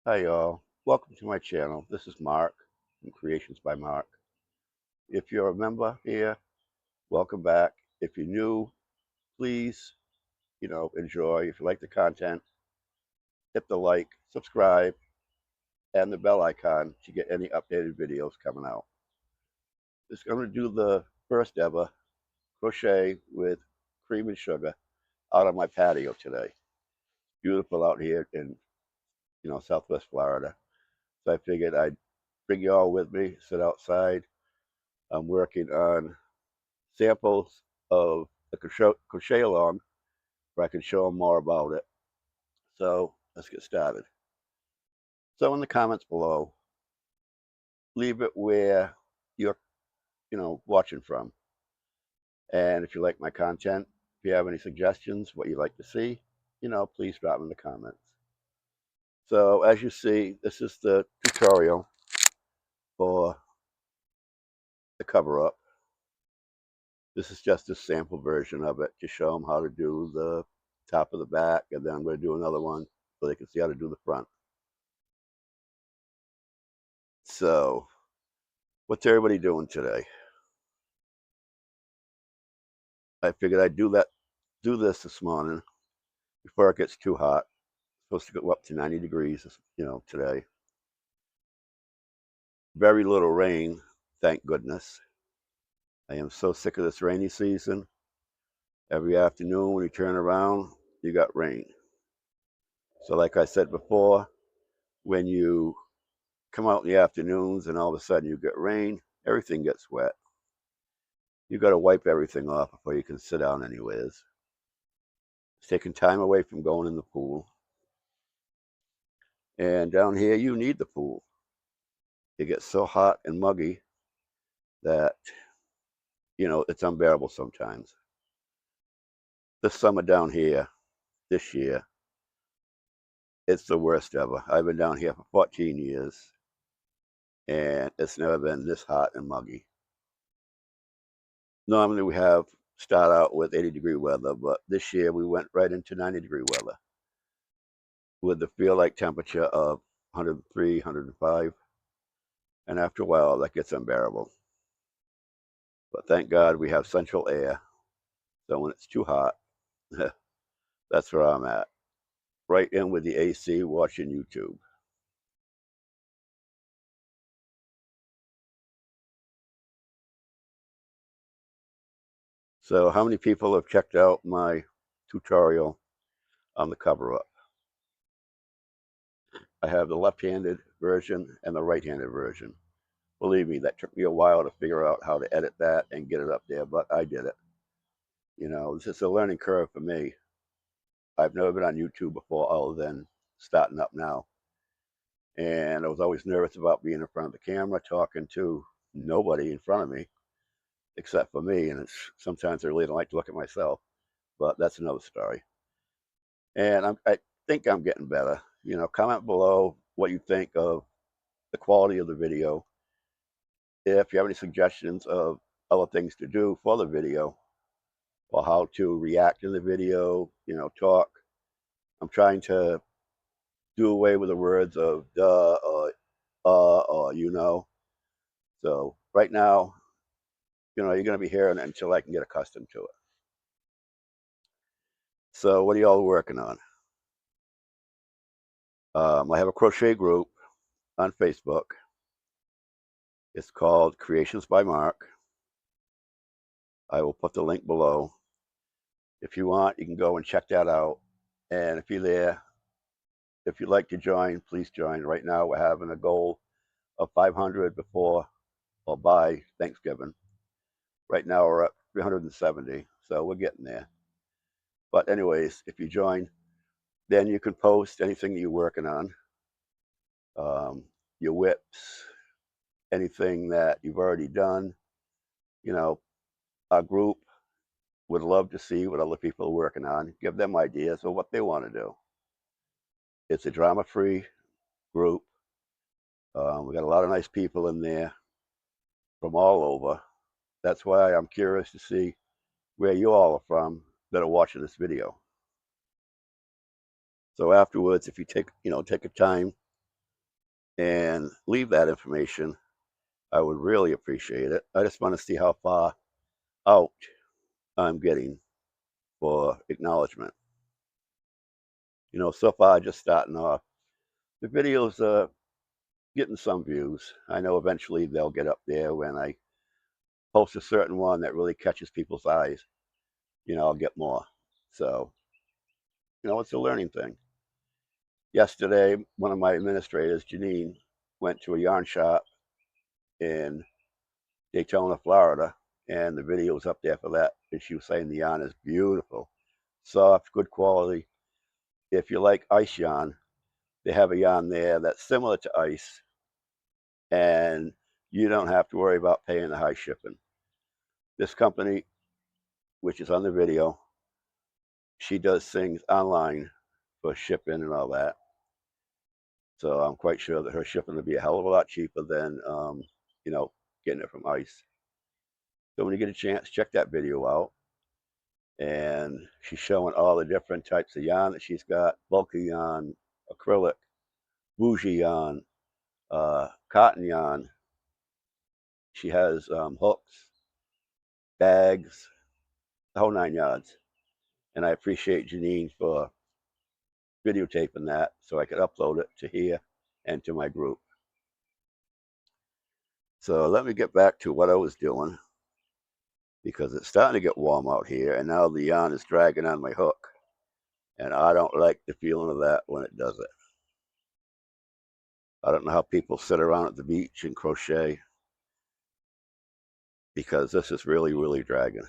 Hi y'all, welcome to my channel. This is Mark from Creations by Mark. If you're a member here, welcome back. If you're new, please, enjoy. If you like the content, hit the like, subscribe, and the bell icon to get any updated videos coming out. Just going to do the first ever crochet with cream and sugar out on my patio today. Beautiful out here in, Southwest Florida. So I figured I'd bring you all with me, sit outside. I'm working on samples of the crochet along where I can show them more about it. So let's get started. So in the comments below, leave it where you're, watching from. And if you like my content, if you have any suggestions, what you'd like to see, please drop them in the comments. So as you see, this is the tutorial for the cover up. This is just a sample version of it to show them how to do the top of the back, and then I'm going to do another one so they can see how to do the front. So what's everybody doing today? I figured I'd do this morning before it gets too hot. It's supposed to go up to 90 degrees, today. Very little rain, thank goodness. I am so sick of this rainy season. Every afternoon when you turn around, you got rain. So like I said before, when you come out in the afternoons and all of a sudden you get rain, everything gets wet. You got to wipe everything off before you can sit down anyways. It's taking time away from going in the pool. And down here, you need the pool. It gets so hot and muggy that, it's unbearable sometimes. This summer down here, this year, it's the worst ever. I've been down here for 14 years, and it's never been this hot and muggy. Normally, we start out with 80-degree weather, but this year we went right into 90-degree weather with the feel-like temperature of 103, 105. And after a while, that gets unbearable. But thank God we have central air. So when it's too hot, that's where I'm at. Right in with the AC watching YouTube. So how many people have checked out my tutorial on the cover up? I have the left-handed version and the right-handed version. Believe me, that took me a while to figure out how to edit that and get it up there, but I did it. This is a learning curve for me. I've never been on YouTube before other than starting up now. And I was always nervous about being in front of the camera, talking to nobody in front of me, except for me. And sometimes I really don't like to look at myself, but that's another story. And I think I'm getting better. Comment below what you think of the quality of the video. If you have any suggestions of other things to do for the video, or how to react in the video, talk. I'm trying to do away with the words of duh or. So right now, you're going to be hearing it until I can get accustomed to it. So what are y'all working on? I have a crochet group on Facebook. It's called Creations by Mark. I will put the link below. If you want, you can go and check that out. And if you're there, if you'd like to join, please join. Right now, we're having a goal of 500 before or by Thanksgiving. Right now, we're at 370, so we're getting there. But anyways, if you join, then you can post anything that you're working on, your whips, anything that you've already done. Our group would love to see what other people are working on, give them ideas of what they want to do. It's a drama-free group. We got a lot of nice people in there from all over. That's why I'm curious to see where you all are from that are watching this video. So afterwards, if you take a time and leave that information, I would really appreciate it. I just want to see how far out I'm getting for acknowledgement. So far, just starting off. The videos are getting some views. I know eventually they'll get up there when I post a certain one that really catches people's eyes. I'll get more. So, it's a learning thing. Yesterday, one of my administrators, Janine, went to a yarn shop in Daytona, Florida, and the video was up there for that. And she was saying the yarn is beautiful, soft, good quality. If you like ice yarn, they have a yarn there that's similar to ice, and you don't have to worry about paying the high shipping. This company, which is on the video, she does things online for shipping and all that. So I'm quite sure that her shipping will be a hell of a lot cheaper than, getting it from ice. So when you get a chance, check that video out. And she's showing all the different types of yarn that she's got: bulky yarn, acrylic, bougie yarn, cotton yarn. She has hooks, bags, the whole 9 yards. And I appreciate Janine for videotaping that so I could upload it to here and to my group. So let me get back to what I was doing, because it's starting to get warm out here, and now the yarn is dragging on my hook, and I don't like the feeling of that when it does it. I don't know how people sit around at the beach and crochet, because this is really, really dragging.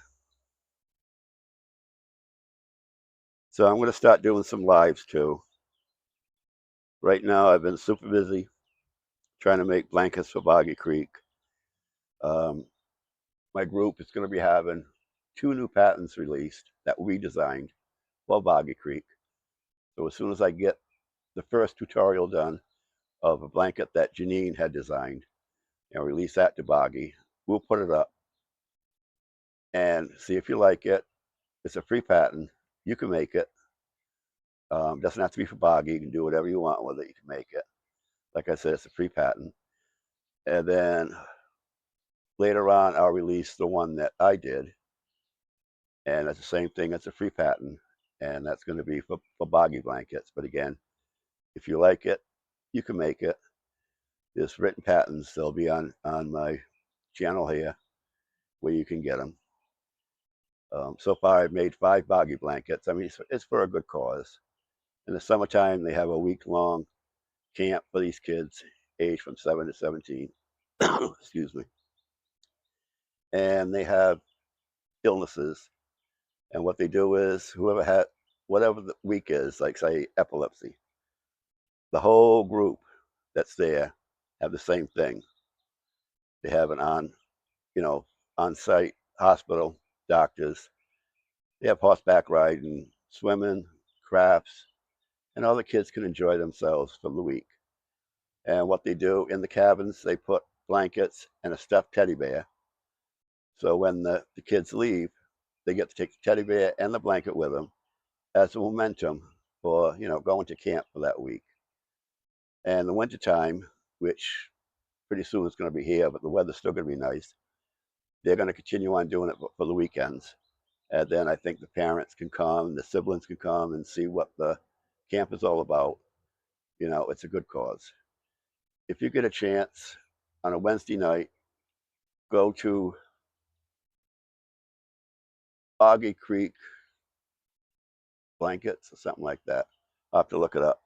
So I'm going to start doing some lives too. Right now I've been super busy trying to make blankets for Boggy Creek. My group is going to be having 2 new patterns released that we designed for Boggy Creek. So as soon as I get the first tutorial done of a blanket that Janine had designed and release that to Boggy, we'll put it up and see if you like it. It's a free pattern. You can make it. Doesn't have to be for Boggy. You can do whatever you want with it. You can make it. Like I said, it's a free pattern. And then later on, I'll release the one that I did. And that's the same thing. It's a free pattern. And that's going to be for Boggy blankets. But again, if you like it, you can make it. There's written patterns. They'll be on my channel here where you can get them. So far, I've made 5 Boggy blankets. I mean, it's for a good cause. In the summertime, they have a week-long camp for these kids aged from 7 to 17. Excuse me. And they have illnesses. And what they do is, whoever had whatever the week is, like say epilepsy, the whole group that's there have the same thing. They have an on-site hospital, doctors. They have horseback riding, swimming, crafts, and all the kids can enjoy themselves for the week. And what they do in the cabins, they put blankets and a stuffed teddy bear. So when the kids leave, they get to take the teddy bear and the blanket with them as a momentum for, going to camp for that week. And the wintertime, which pretty soon is going to be here, but the weather's still going to be nice, they're going to continue on doing it for the weekends. And then I think the parents can come, the siblings can come and see what the camp is all about. It's a good cause. If you get a chance on a Wednesday night, go to Boggy Creek Blankets or something like that. I'll have to look it up.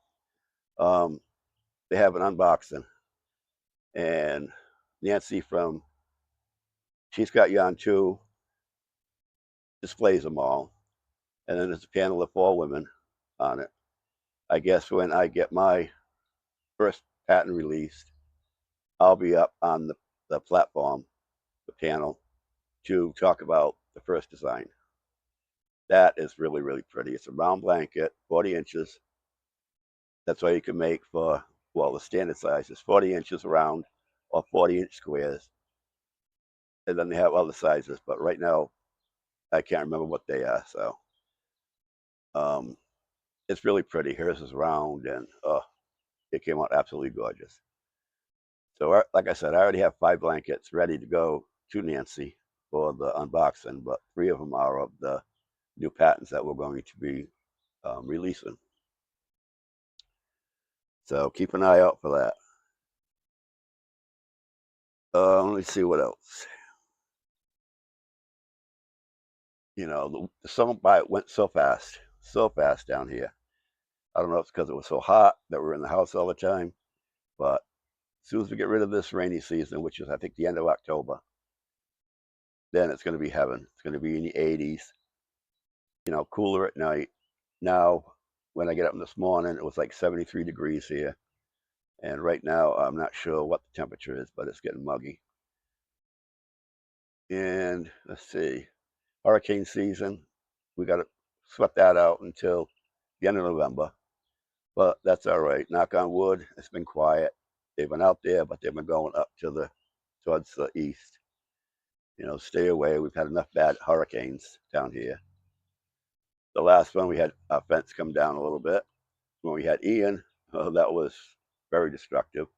They have an unboxing, and Nancy from She's Got Yarn too displays them all. And then there's a panel of 4 women on it. I guess when I get my first pattern released, I'll be up on the platform, the panel, to talk about the first design. That is really, really pretty. It's a round blanket, 40 inches. That's why you can make for, well, the standard size is 40 inches round or 40-inch squares. And then they have other sizes, but right now I can't remember what they are. So it's really pretty. Hers is round, and it came out absolutely gorgeous. So like I said, I already have 5 blankets ready to go to Nancy for the unboxing, but 3 of them are of the new patterns that we're going to be releasing. So keep an eye out for that. Let me see what else. You know, the summer went so fast down here. I don't know if it's because it was so hot that we're in the house all the time, but as soon as we get rid of this rainy season, which is I think the end of October, then it's going to be heaven. It's going to be in the 80s, you know, cooler at night. Now, when I get up this morning, it was like 73 degrees here. And right now, I'm not sure what the temperature is, but it's getting muggy. And let's see, hurricane season, we got to sweat that out until the end of November. But that's all right. Knock on wood, it's been quiet. They've been out there, but they've been going up towards the east. You know, stay away. We've had enough bad hurricanes down here. The last one, we had our fence come down a little bit. When we had Ian, that was very destructive.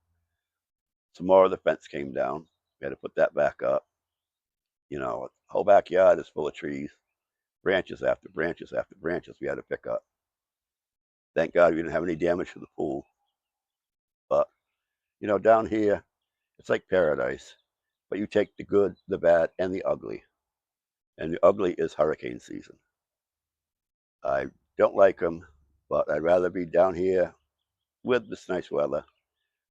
Some more of the fence came down. We had to put that back up. You know, the whole backyard is full of trees, branches after branches after branches we had to pick up. Thank God we didn't have any damage to the pool. But, you know, down here, it's like paradise. But you take the good, the bad, and the ugly. And the ugly is hurricane season. I don't like them, but I'd rather be down here with this nice weather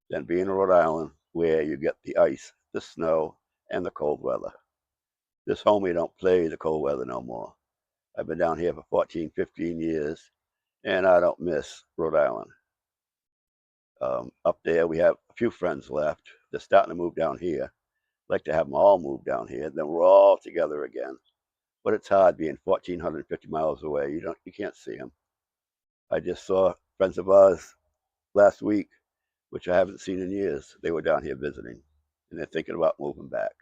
than be in Rhode Island where you get the ice, the snow, and the cold weather. This homie don't play the cold weather no more. I've been down here for 14, 15 years, and I don't miss Rhode Island. Up there, we have a few friends left. They're starting to move down here. I'd like to have them all move down here. Then we're all together again. But it's hard being 1,450 miles away. You can't see them. I just saw friends of ours last week, which I haven't seen in years. They were down here visiting, and they're thinking about moving back,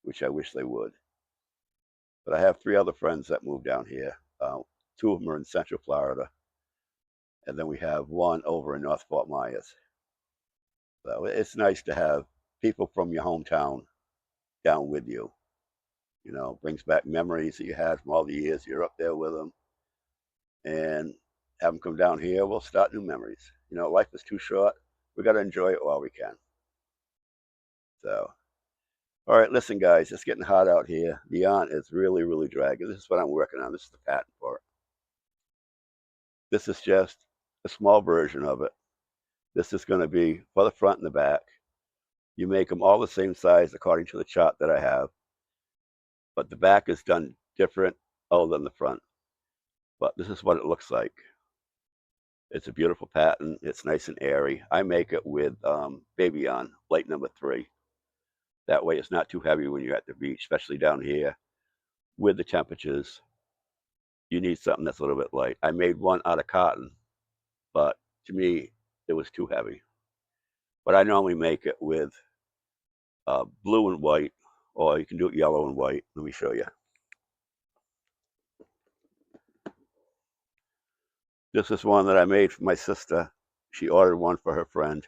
which I wish they would. But I have 3 other friends that moved down here. 2 of them are in Central Florida, and then we have one over in North Fort Myers. So it's nice to have people from your hometown down with you. You know, brings back memories that you had from all the years you're up there with them, and have them come down here. We'll start new memories. You know, life is too short. We got to enjoy it while we can. So, all right, listen, guys, it's getting hot out here. The yarn is really, really dragging. This is what I'm working on. This is the pattern for it. This is just a small version of it. This is going to be for the front and the back. You make them all the same size according to the chart that I have, but the back is done different other than the front. But this is what it looks like. It's a beautiful pattern. It's nice and airy. I make it with baby yarn, light number 3. That way it's not too heavy when you're at the beach, especially down here with the temperatures. You need something that's a little bit light. I made one out of cotton, but to me, it was too heavy. But I normally make it with blue and white, or you can do it yellow and white. Let me show you. This is one that I made for my sister. She ordered one for her friend.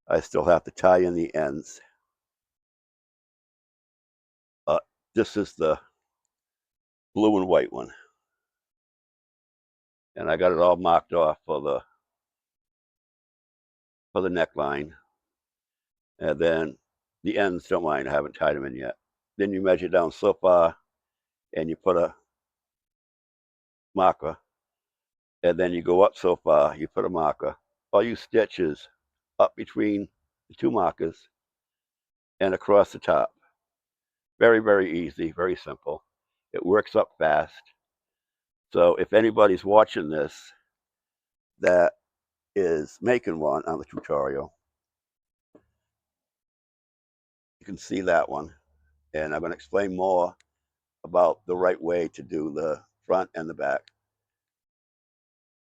I still have to tie in the ends. This is the blue and white one. And I got it all marked off for the neckline. And then the ends, don't mind, I haven't tied them in yet. Then you measure down so far, and you put a marker. And then you go up so far, you put a marker. All you stitches up between the 2 markers and across the top. Very, very easy, very simple. It works up fast. So if anybody's watching this that is making one on the tutorial, you can see that one. And I'm going to explain more about the right way to do the front and the back.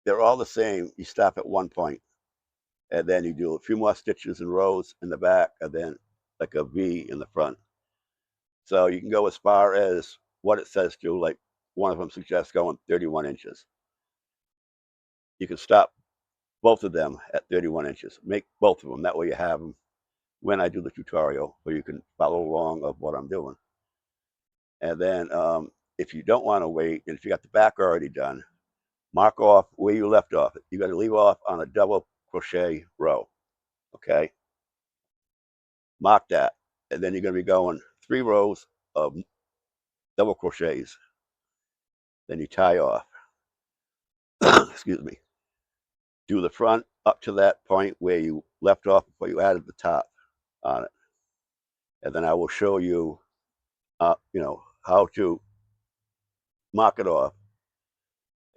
They're all the same. You stop at one point, and then you do a few more stitches and rows in the back, and then like a V in the front. So you can go as far as what it says to, like one of them suggests going 31 inches. You can stop both of them at 31 inches. Make both of them. That way you have them when I do the tutorial, so you can follow along of what I'm doing. And then if you don't want to wait, and if you got the back already done, mark off where you left off. You got to leave off on a double crochet row, okay? Mark that, and then you're going to be going 3 rows of double crochets. Then you tie off. Excuse me. Do the front up to that point where you left off before you added the top on it, and then I will show you, how to mark it off,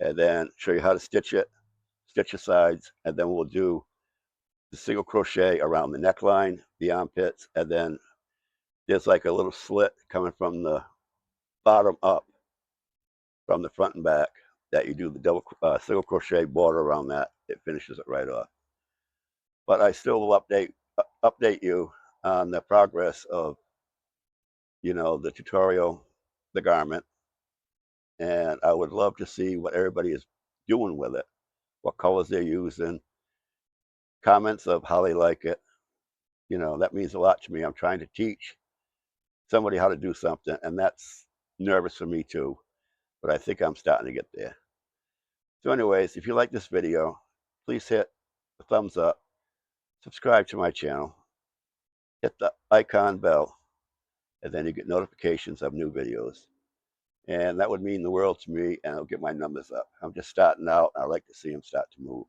and then show you how to stitch it, stitch the sides, and then we'll do the single crochet around the neckline, the armpits, and then there's like a little slit coming from the bottom up, from the front and back, that you do the single crochet border around that. It finishes it right off. But I still will update you on the progress of the tutorial, the garment, and I would love to see what everybody is doing with it, what colors they're using, comments of how they like it. That means a lot to me. I'm trying to teach somebody how to do something, and that's nervous for me too, but I think I'm starting to get there. So anyways, if you like this video, please hit the thumbs up, subscribe to my channel, hit the icon bell, and then you get notifications of new videos. And that would mean the world to me, and it'll get my numbers up. I'm just starting out, and I like to see them start to move.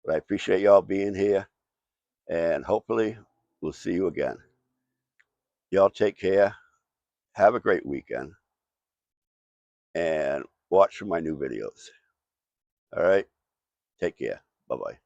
But I appreciate y'all being here, and hopefully we'll see you again. Y'all take care. Have a great weekend, and watch for my new videos. All right? Take care. Bye-bye.